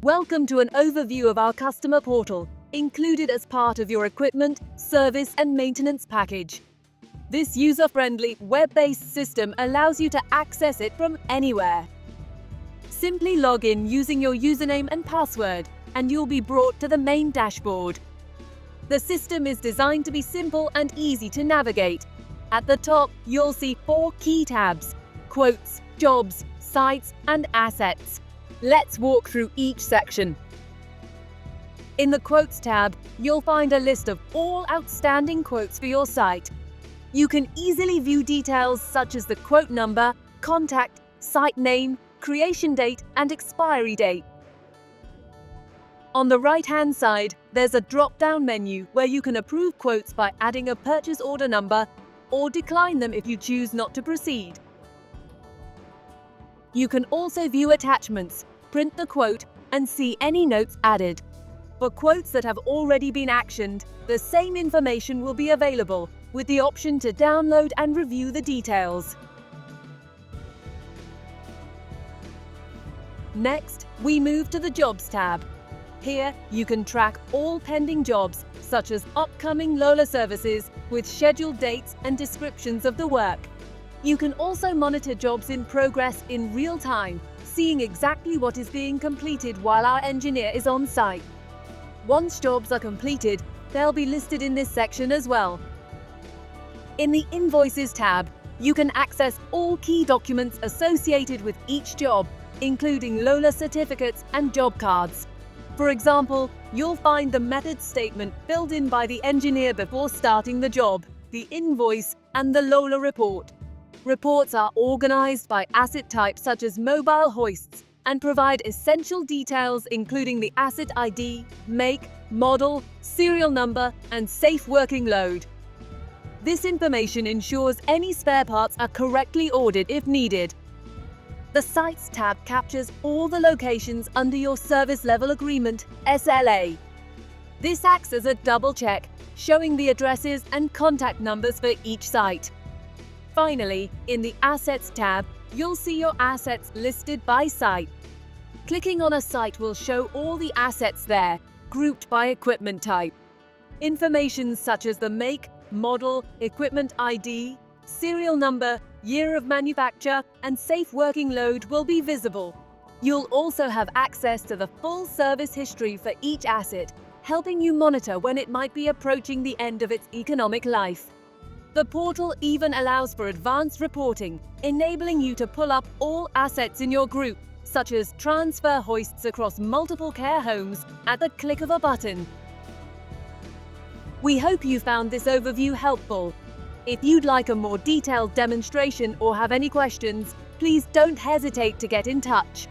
Welcome to an overview of our customer portal, included as part of your equipment, service and maintenance package. This user-friendly, web-based system allows you to access it from anywhere. Simply log in using your username and password, and you'll be brought to the main dashboard. The system is designed to be simple and easy to navigate. At the top, you'll see 4 key tabs: Quotes, Jobs, Sites, and Assets. Let's walk through each section. In the Quotes tab, you'll find a list of all outstanding quotes for your site. You can easily view details such as the quote number, contact, site name, creation date, and expiry date. On the right-hand side, there's a drop-down menu where you can approve quotes by adding a purchase order number or decline them if you choose not to proceed. You can also view attachments, print the quote, and see any notes added. For quotes that have already been actioned, the same information will be available, with the option to download and review the details. Next, we move to the Jobs tab. Here, you can track all pending jobs, such as upcoming Lola services, with scheduled dates and descriptions of the work. You can also monitor jobs in progress in real time, seeing exactly what is being completed while our engineer is on site. Once jobs are completed, they'll be listed in this section as well. In the Invoices tab, you can access all key documents associated with each job, including Lola certificates and job cards. For example, you'll find the method statement filled in by the engineer before starting the job, the invoice, and the Lola report. Reports are organized by asset type such as mobile hoists and provide essential details including the asset ID, make, model, serial number, and safe working load. This information ensures any spare parts are correctly ordered if needed. The Sites tab captures all the locations under your Service Level Agreement, SLA. This acts as a double check, showing the addresses and contact numbers for each site. Finally, in the Assets tab, you'll see your assets listed by site. Clicking on a site will show all the assets there, grouped by equipment type. Information such as the make, model, equipment ID, serial number, year of manufacture, and safe working load will be visible. You'll also have access to the full service history for each asset, helping you monitor when it might be approaching the end of its economic life. The portal even allows for advanced reporting, enabling you to pull up all assets in your group, such as transfer hoists across multiple care homes, at the click of a button. We hope you found this overview helpful. If you'd like a more detailed demonstration or have any questions, please don't hesitate to get in touch.